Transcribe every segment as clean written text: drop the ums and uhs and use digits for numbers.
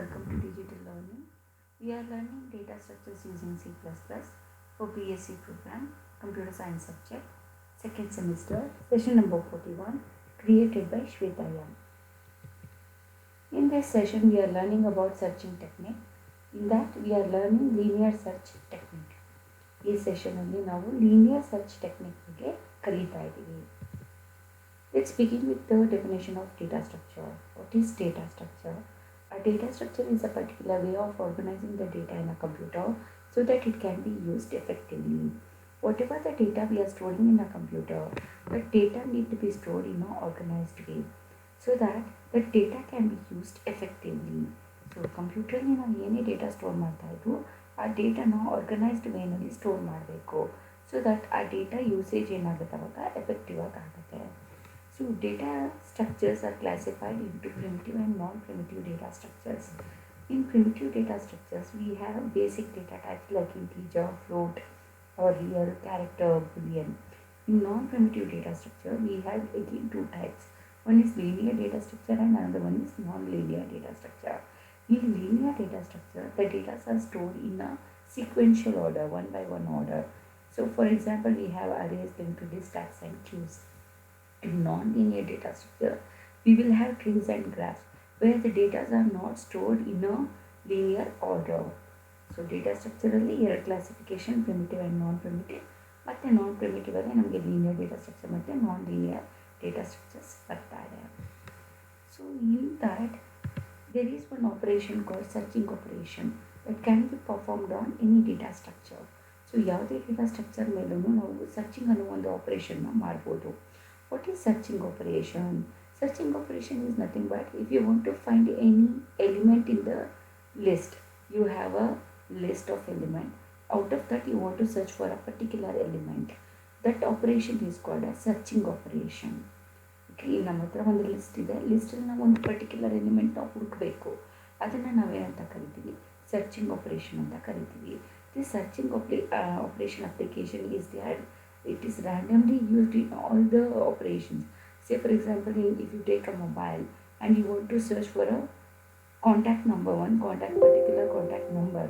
welcome to Digital Learning. We are learning data structures using C++ for BSc program, Computer Science subject, second semester, session number 41, created by Shweta Yam. In this session, we are learning about searching technique. In that, we are learning linear search technique. ಈ ಸೆಷನಲ್ಲಿ ನಾವು linear search technique ಬಗ್ಗೆ ಕಲಿತಾ ಇದ್ದೀವಿ. Let's begin with the definition of data structure. What is data structure? A data structure is a particular way of organizing the data in a computer so that it can be used effectively. Whatever the data we are storing in a computer, the data need to be stored in an organized way so that the data can be used effectively. So computer ಅಲ್ಲಿ ನಾವು ಏನೇ data store ಮಾಡ್ತಾ ಇದ್ವು ಆ ಡೇಟಾನ organised ವೇನಲ್ಲಿ store ಮಾಡಬೇಕು so that ಆ data usage ಏನಾಗುತ್ತೆ ಅವಾಗ ಎಫೆಕ್ಟಿವ್ ಆಗುತ್ತೆ. So data structures are classified into primitive and non-primitive data structures. In primitive data structures, we have basic data types like integer, float, or real, character, boolean. In non-primitive data structure, we have again two types. One is linear data structure and another one is non-linear data structure. In linear data structure, the data are stored in a sequential order, one by one order. So for example, we have arrays linked to lists, stacks and queues. In non-linear data structure, we will have trees and graphs where the data are not stored in a linear order. So data structure ಅಲ್ಲಿ ಎರಡು classification primitive and non-primitive ಮತ್ತು non-primitive ಅಲ್ಲಿ ನಮಗೆ linear data structure ಮತ್ತು non-linear data structures ಬರ್ತಾ ಇದೆ. So in that there is one operation called searching operation that can be performed on any data structure. So ಯಾವುದೇ data structure ಮೇಲೂ ನಾವು searching ಅನ್ನೋ ಒಂದು ಆಪರೇಷನ್ನ ಮಾಡ್ಬೋದು. What is searching operation? Searching operation is nothing but if you want to find any element in the list, you have a list of element. Out of that you want to search for a particular element. That operation is called a searching operation. Okay, ನಮ್ಮ ಹತ್ರ ಒಂದು list ಇದೆ, ಲಿಸ್ಟಲ್ಲಿ ನಾವು ಒಂದು particular ಎಲಿಮೆಂಟ್ನ ಹುಡುಕಬೇಕು, ಅದನ್ನು ನಾವೇನಂತ ಕರಿತೀವಿ, ಸರ್ಚಿಂಗ್ ಆಪರೇಷನ್ ಅಂತ ಕರಿತೀವಿ. The searching operation application is it is randomly used in all the operations. Say for example, if you take a mobile and you want to search for a contact number, one contact particular contact number,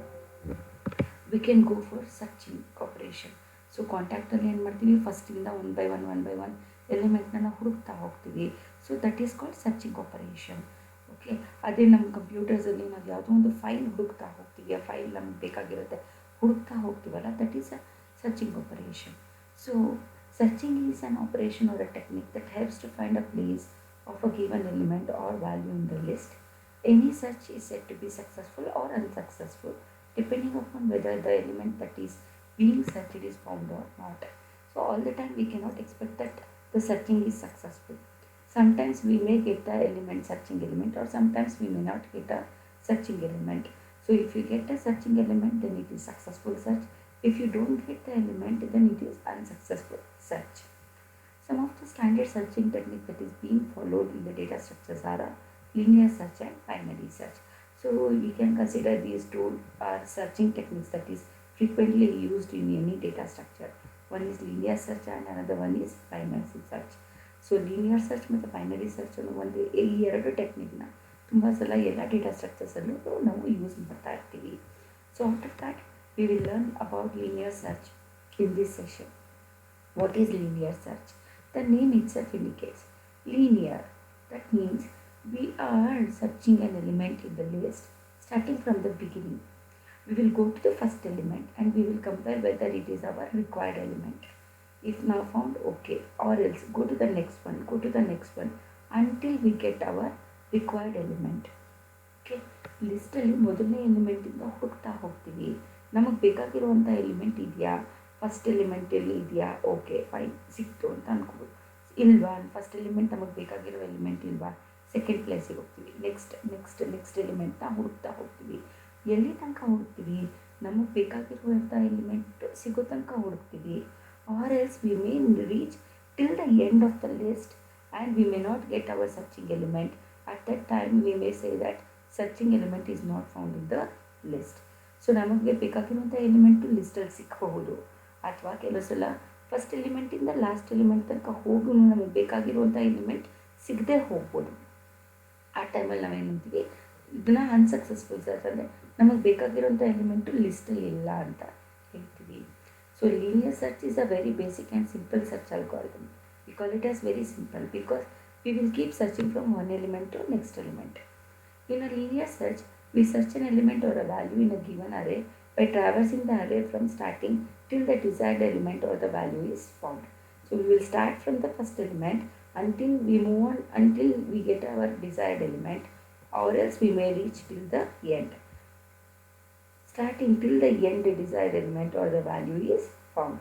we can go for searching operation. So contact ಅಲ್ಲಿ ಏನು ಮಾಡ್ತೀವಿ, ಫಸ್ಟಿಂದ one by one ಎಲಿಮೆಂಟ್ನ ನಾವು ಹುಡುಕ್ತಾ ಹೋಗ್ತೀವಿ. So that is called searching operation. Okay, ಅದೇ ನಮ್ಮ ಕಂಪ್ಯೂಟರ್ಸಲ್ಲಿ ನಾವು ಯಾವುದೋ ಒಂದು ಫೈಲ್ ಹುಡುಕ್ತಾ ಹೋಗ್ತೀವಿ, ಆ ಫೈಲ್ ನಮ್ಗೆ ಬೇಕಾಗಿರುತ್ತೆ ಹುಡುಕ್ತಾ ಹೋಗ್ತೀವಲ್ಲ, that is a searching operation. So searching is an operation or a technique that helps to find a place of a given element or value in the list. Any search is said to be successful or unsuccessful depending upon whether the element that is being searched is found or not. So all the time we cannot expect that the searching is successful. Sometimes we may get the searching element, or sometimes we may not get a searching element. So if you get a searching element, then it is successful search. If you don't get the element, then it is unsuccessful search. Some of the standard searching technique that is being followed in the data structures are linear search and binary search. So we can consider these two are searching techniques that is frequently used in any data structure. One is linear search and another one is binary search. So linear search ಮತ್ತು binary search ಅನ್ನೋ ಒಂದು ಈ ಎರಡು ಟೆಕ್ನಿಕ್ನ ತುಂಬ ಸಲ ಎಲ್ಲ data ಸ್ಟ್ರಕ್ಚರ್ಸಲ್ಲೂ ನಾವು use ಮಾಡ್ತಾ ಇರ್ತೀವಿ. So out of that we will learn about linear search in this session. What is linear search? The name itself indicates linear. That means we are searching an element in the list starting from the beginning. We will go to the first element and we will compare whether it is our required element. If now found, okay, or else go to the next one until we get our required element. Okay, ಲಿಸ್ಟಲ್ಲಿ ಮೊದಲನೇ ಎಲಿಮೆಂಟಿಂದ ಹುಡುಕ್ತಾ ಹೋಗ್ತೀವಿ, ನಮಗೆ ಬೇಕಾಗಿರುವಂಥ element ಇದೆಯಾ, first ಎಲಿಮೆಂಟಲ್ಲಿ ಇದೆಯಾ, okay fine ಸಿಕ್ತು ಅಂತ ಅನ್ಕೋಬೋದು. ಇಲ್ವಾ, ಫಸ್ಟ್ ಎಲಿಮೆಂಟ್ ನಮಗೆ ಬೇಕಾಗಿರೋ ಎಲಿಮೆಂಟ್ ಇಲ್ವಾ, ಸೆಕೆಂಡ್ ಪ್ಲೇಸಿಗೆ ಹೋಗ್ತೀವಿ, ನೆಕ್ಸ್ಟ್ ಎಲಿಮೆಂಟ್ನ ಹುಡುಕ್ತಾ ಹೋಗ್ತೀವಿ. ಎಲ್ಲಿ ತನಕ ಹುಡುಕ್ತೀವಿ, ನಮಗೆ ಬೇಕಾಗಿರುವಂಥ ಎಲಿಮೆಂಟ್ ಸಿಗೋ ತನಕ ಹುಡುಕ್ತೀವಿ. Or else we may reach till the end of the list and we may not get our searching element. At that time we may say that searching element is not found in the list. So ನಮಗೆ ಬೇಕಾಗಿರುವಂಥ element ಲಿಸ್ಟಲ್ಲಿ ಸಿಕ್ಕಬಹುದು, ಅಥವಾ ಕೆಲವು ಸಲ first ಎಲಿಮೆಂಟಿಂದ last element ತನಕ ಹೋಗೂ ನಮಗೆ ಬೇಕಾಗಿರುವಂಥ element ಸಿಗದೆ ಹೋಗ್ಬೋದು. ಆ ಟೈಮಲ್ಲಿ ನಾವೇನಂತೀವಿ, ಇದನ್ನ ಅನ್ಸಕ್ಸಸ್ಫುಲ್ ಸರ್ಚ್ ಅಂದರೆ ನಮಗೆ ಬೇಕಾಗಿರೋಂಥ ಎಲಿಮೆಂಟು ಲಿಸ್ಟಲ್ಲಿ ಇಲ್ಲ ಅಂತ ಹೇಳ್ತೀವಿ. So linear search is a very basic and simple search algorithm. We call it as very simple because we will keep searching from one element to next element. In a linear search, we search an element or a value in a given array by traversing the array from starting till the desired element or the value is found. So we will start from the first element until we move on until we get our desired element, or else we may reach till the end. Starting till the end desired element or the value is found.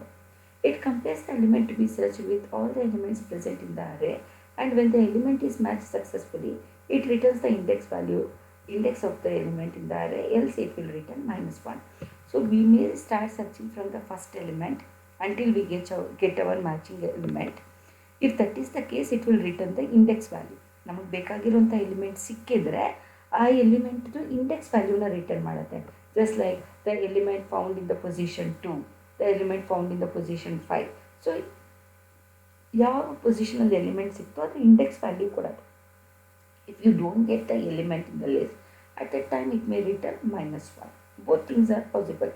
It compares the element to be searched with all the elements present in the array, and when the element is matched successfully, it returns the index of the element in the array, else it will return -1. So we may start searching from the first element until we get our matching element. If that is the case, it will return the index value. ನಮಗೆ ಬೇಕಾಗಿರುವಂಥ element ಸಿಕ್ಕಿದ್ರೆ ಆ ಎಲಿಮೆಂಟ್ದು index ವ್ಯಾಲ್ಯೂನ return ಮಾಡುತ್ತೆ. Just like the element found in the position 2, the element found in the position 5. So ಯಾವ ಪೊಸಿಷನಲ್ಲಿ element ಸಿಕ್ತೋ ಅದು ಇಂಡೆಕ್ಸ್ ವ್ಯಾಲ್ಯೂ ಕೊಡೋದು. If you don't get the element in the list at that time it may return -1. Both things are possible.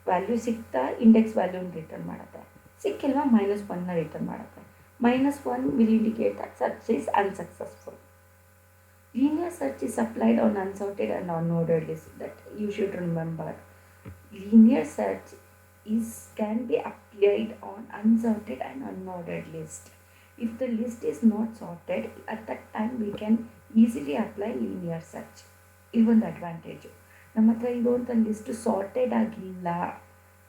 Value ಸಿಗ್ತಾ index ವ್ಯಾಲ್ಯೂನ return ಮಾಡುತ್ತೆ, ಸಿಕ್ಕಿಲ್ವಾ -1ನ return ಮಾಡುತ್ತೆ. -1 will indicate that search is unsuccessful. Linear search is applied on unsorted and unordered lists. That you should remember. Linear search can be applied on unsorted and unordered list. If the list is not sorted, at that time we can easily apply linear search. Even the advantage. ನಮ್ಮ ಹತ್ರ ಇರುವಂಥ list sorted ಆಗಿಲ್ಲ,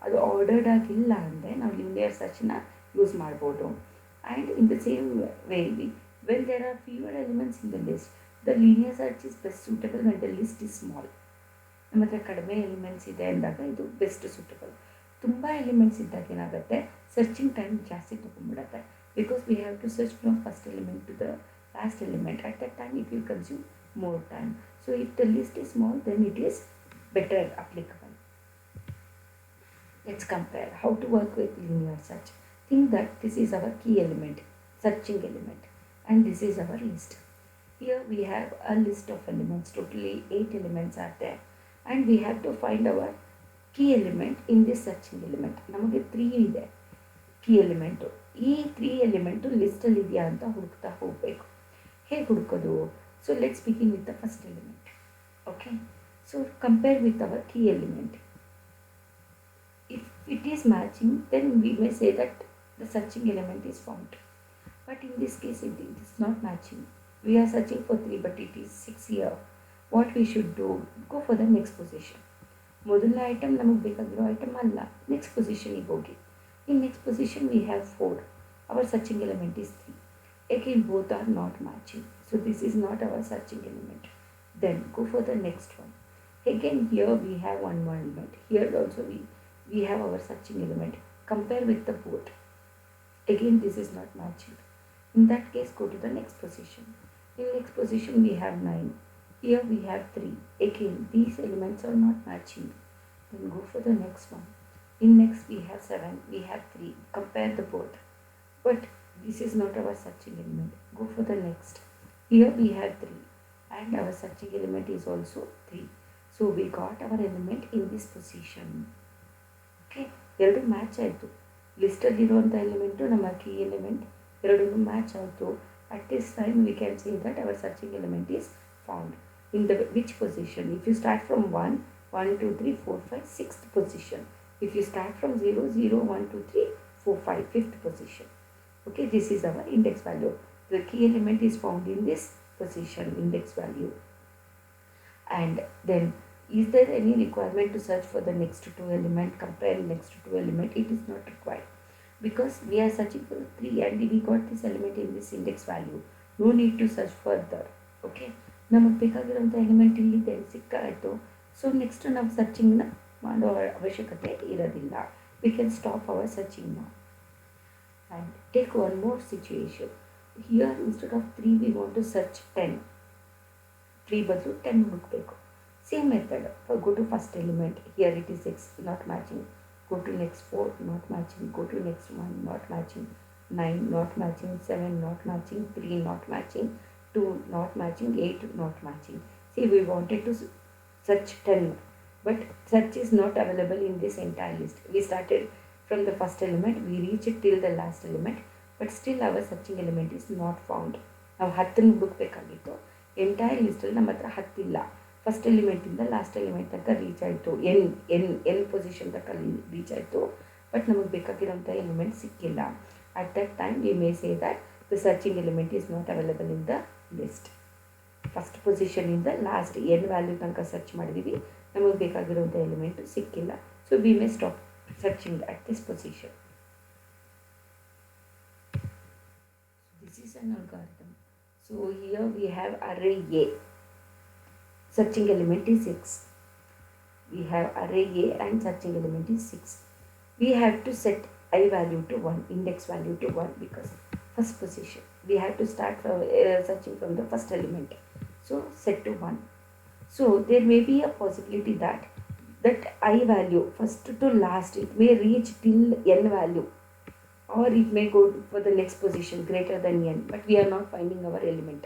ಅದು ordered ಆಗಿಲ್ಲ ಅಂದರೆ ನಾವು linear ಸರ್ಚ್ನ use ಮಾಡ್ಬೋದು. And in the same way, when there are fewer elements in the list, the linear search is best suitable when the list is small. ನಮ್ಮ ಹತ್ರ ಕಡಿಮೆ ಎಲಿಮೆಂಟ್ಸ್ ಇದೆ ಅಂದಾಗ ಇದು ಬೆಸ್ಟ್ ಸೂಟಬಲ್. ತುಂಬ ಎಲಿಮೆಂಟ್ಸ್ ಇದ್ದಾಗ ಏನಾಗುತ್ತೆ, ಸರ್ಚಿಂಗ್ ಟೈಮ್ ಜಾಸ್ತಿ ತೊಗೊಂಡ್ಬಿಡುತ್ತೆ. Because we have to search from first element to the last element. At that time it will consume more time. So if the list is small, then it is better applicable. Let's compare how to work with linear search. Think that this is our key element, searching element, and this is our list. Here we have a list of elements. Totally 8 elements are there, and we have to find our key element in this searching element. ನಮಗೆ 3 ಇದೆ key element. ಈ 3 element ಲಿಸ್ಟಲ್ಲಿ ಇದೆಯಾ ಅಂತ ಹುಡುಕ್ತಾ ಹೋಗಬೇಕು. ಹೇಗೆ ಹುಡುಕೋದು? So let's begin with the first element. Okay, so compare with our key element. If it is matching, then we may say that the searching element is found. But in this case it is not matching. We are searching for 3 but it is 6 here. What we should do? Go for the next position. ಮೊದಲನೇ item ನಮಗೆ ಬೇಕಾಗಿರೋ item ಅಲ್ಲ, next ಪೊಸಿಷನಿಗೆ ಹೋಗಿ. In next position we have 4. Our searching element is 3. Again both are not matching. So this is not our searching element. Then go for the next one. Again here we have one more element. Here also we have our searching element. Compare with the both. Again this is not matching. In that case go to the next position. In next position we have 9. Here we have 3. Again these elements are not matching. Then go for the next one. In next we have 7. We have 3. Compare the both. But this is not our searching element. Go for the next. Here we have 3 and our searching element is also 3. So we got our element in this position. Okay, ಎರಡು match ಆಯಿತು. ಲಿಸ್ಟಲ್ಲಿರುವಂಥ element ನಮ್ಮ key element ಎರಡೂ match ಆಯಿತು. At this time we can say that our searching element is found in the which position. If you start from 1, 1, 2, 3, 4, 5, 6th position. If you start from 0, 0, 1, 2, 3, 4, 5, 5th position. Okay, this is our index value. The key element is found in this position, index value. And then is there any requirement to search for the next 2 element, compare next 2 element? It is not required because we are searching for 3 and we got this element in this index value. No need to search further. Okay, ನಮಗೆ ಬೇಕಾಗಿರುವಂಥ element ಇಲ್ಲಿದೆ, ಸಿಕ್ಕಾಯಿತು. So next ನಾವು ಸರ್ಚಿಂಗ್ನ ಮಾಡೋ ಅವಶ್ಯಕತೆ ಇರೋದಿಲ್ಲ. We can stop our searching now. And take one more situation. Here instead of 3 we want to search 10. 3 ಬದಲು 10 ಹುಡುಕಬೇಕು. Same method. Go to first element. Here it is 6, not matching. Go to next 4, not matching. Go to next 1, not matching. 9, not matching. 7, not matching. 3, not matching. 2, not matching. 8, not matching. See, we wanted to search 10, but search is not available in this entire list. We started from the first element, we reached till the last element, but still our searching element is not found. ನಾವು 10 ಹುಡುಕ್ಬೇಕಾಗಿತ್ತು. Entire ಲಿಸ್ಟಲ್ಲಿ ನಮ್ಮ ಹತ್ರ 10 ಇಲ್ಲ. First ಎಲಿಮೆಂಟಿಂದ last element ತನಕ reach ಆಯಿತು, N position ತನಕ reach ಆಯಿತು, but ನಮಗೆ ಬೇಕಾಗಿರೋಂಥ ಎಲಿಮೆಂಟ್ ಸಿಕ್ಕಿಲ್ಲ. At that time we may say that the searching element is not available in the list. First ಪೊಸಿಷನಿಂದ ಲಾಸ್ಟ್ ಎನ್ ವ್ಯಾಲ್ಯೂ ತನಕ ಸರ್ಚ್ ಮಾಡಿದ್ದೀವಿ, ನಮಗೆ ಬೇಕಾಗಿರೋಂಥ ಎಲಿಮೆಂಟು ಸಿಕ್ಕಿಲ್ಲ. So we may stop searching at this position. This is an algorithm. So here we have array A. Searching element is 6. We have array A and searching element is 6. We have to set I value to 1, index value to 1, because first position. We have to start from searching from the first element. So set to 1. So there may be a possibility that I value first to last, it may reach till n value, or it may go for the next position greater than n, but we are not finding our element.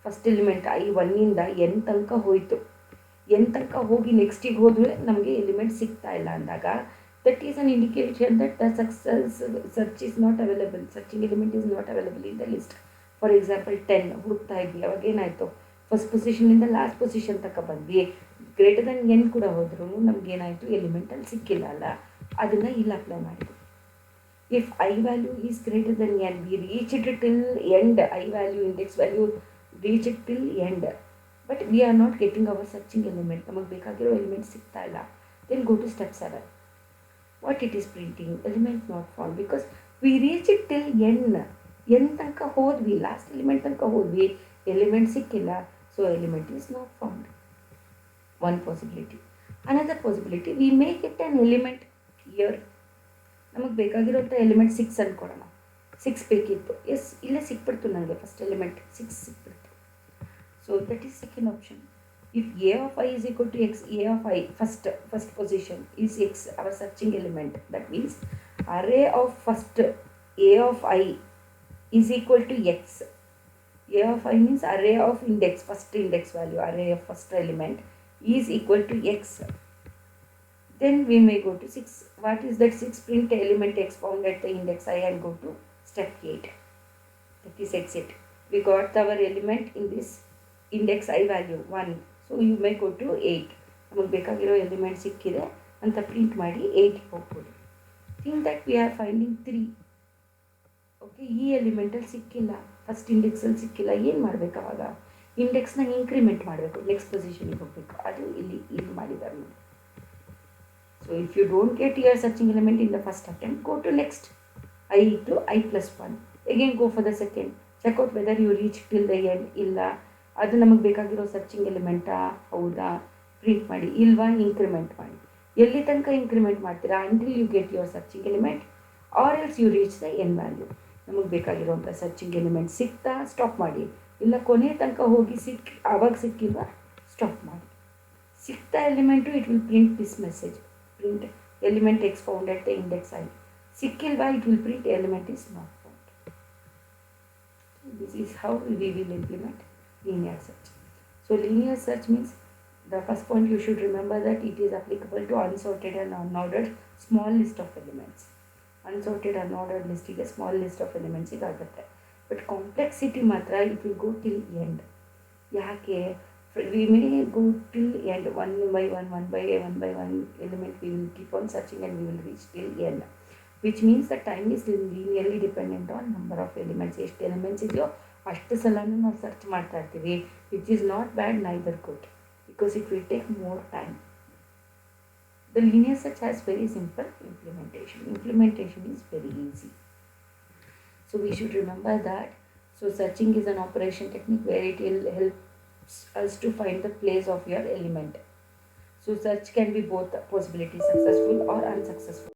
First element I 1ಇಂದ N ತನಕ ಹೋಯಿತು, N ತನಕ ಹೋಗಿ ನೆಕ್ಸ್ಟಿಗೆ ಹೋದರೆ ನಮಗೆ element ಸಿಗ್ತಾ ಇಲ್ಲ ಅಂದಾಗ that is an indication that the success search is not available, searching element is not available in the list. For example 10 ಹುಡುಕ್ತಾ ಇದ್ವಿ, ಅವಾಗ ಏನಾಯಿತು, ಫಸ್ಟ್ ಪೊಸಿಷನಿಂದ ಲಾಸ್ಟ್ ಪೊಸಿಷನ್ ತನಕ ಬಂದ್ವಿ, ಗ್ರೇಟರ್ ದೆನ್ ಎನ್ ಕೂಡ ಹೋದ್ರೂ ನಮಗೇನಾಯಿತು, ಎಲಿಮೆಂಟಲ್ಲಿ ಸಿಕ್ಕಿಲ್ಲ ಅಲ್ಲ, ಅದನ್ನು ಇಲ್ಲಿ ಅಪ್ಲೈ ಮಾಡಿದ್ವಿ. If I value is greater than n, we reach it till end, I value, index value reach it till end, but we are not getting our searching element, ನಮಗೆ ಬೇಕಾಗಿರೋ element ಸಿಗ್ತಾ ಇಲ್ಲ. Then go to step 7. What it is printing? Element not found, because we reach it till n ತನಕ ಹೋದ್ವಿ, last element ತನಕ ಹೋದ್ವಿ, element ಸಿಕ್ಕಿಲ್ಲ, so element is not found. One possibility. Another possibility, we may get an element here. ನಮಗೆ ಬೇಕಾಗಿರೋಂಥ element 6 ಅಂದ್ಕೊಡೋಣ, 6 ಬೇಕಿತ್ತು, S ಇಲ್ಲೇ ಸಿಕ್ಬಿಡ್ತು ನನಗೆ, ಫಸ್ಟ್ ಎಲಿಮೆಂಟ್ 6 ಸಿಕ್ಬಿಡ್ತು. So that is second option. If A of I is equal to X, A of I first position is X, our searching element, that means array of first A of I is equal to X. A of I means array of index, first index value, array of first element is equal to X. Then we may go to 6. What is that 6? Print element x found at the index I and go to step 8. That is exit. We got our element in this index I value 1. So you may go to 8. ನಮಗೆ ಬೇಕಾಗಿರೋ element ಸಿಕ್ಕಿದೆ ಅಂತ print ಮಾಡಿ 8 ಹೋಗ್ಬೋದು. Think that we are finding 3. Okay, ಈ ಎಲಿಮೆಂಟಲ್ಲಿ ಸಿಕ್ಕಿಲ್ಲ, first ಇಂಡೆಕ್ಸಲ್ಲಿ ಸಿಕ್ಕಿಲ್ಲ, ಏನು ಮಾಡಬೇಕು ಅವಾಗ? ಇಂಡೆಕ್ಸ್ನ ಇನ್ಕ್ರಿಮೆಂಟ್ ಮಾಡಬೇಕು, ನೆಕ್ಸ್ಟ್ ಪೊಸಿಷನಿಗೆ ಹೋಗಬೇಕು, ಅದು ಇಲ್ಲಿ ಮಾಡಿದ್ದಾರೆ ನೋಡಿ. So if you don't get your searching element in the first attempt, go to next I to I plus 1. Again go for the second. Check out whether you reach till the end. ಇಲ್ಲ, ಅದು ನಮಗೆ ಬೇಕಾಗಿರೋ searching ಎಲಿಮೆಂಟಾ ಹೌದಾ, print ಮಾಡಿ, ಇಲ್ವಾ increment ಮಾಡಿ. ಎಲ್ಲಿ ತನಕ ಇನ್ಕ್ರಿಮೆಂಟ್ ಮಾಡ್ತೀರಾ, until you get your searching element, or else you reach the N value. ನಮಗೆ ಬೇಕಾಗಿರೋಂಥ ಸರ್ಚಿಂಗ್ ಎಲಿಮೆಂಟ್ ಸಿಗ್ತಾ ಸ್ಟಾಪ್ ಮಾಡಿ, ಇಲ್ಲ ಕೊನೆ ತನಕ ಹೋಗಿ ಆವಾಗ ಸಿಕ್ಕಿಲ್ವಾ ಸ್ಟಾಪ್ ಮಾಡಿ. ಸಿಗ್ತಾ element it will print this message, print element x found at the index I. Sikkilva, it will print element is not found. This is how we will implement linear search. So linear search means, the first point you should remember that it is applicable to unsorted and unordered small list of elements. Unsorted unordered list is a small list of elements igagutte, but complexity matra it will go till end. Yake we may go till end, one by one element we will keep on searching and we will reach till end, which means the time is linearly dependent on number of elements. ಎಷ್ಟು elements ಇದೆಯೋ ಅಷ್ಟು ಸಲನೂ ನಾವು search ಮಾಡ್ತಾ ಇರ್ತೀವಿ, which is not bad neither good, because it will take more time. The linear search has very simple implementation. Implementation is very easy. So we should remember that. So searching is an operation technique where it will help us to find the place of your element. So search can be both possibility successful or unsuccessful.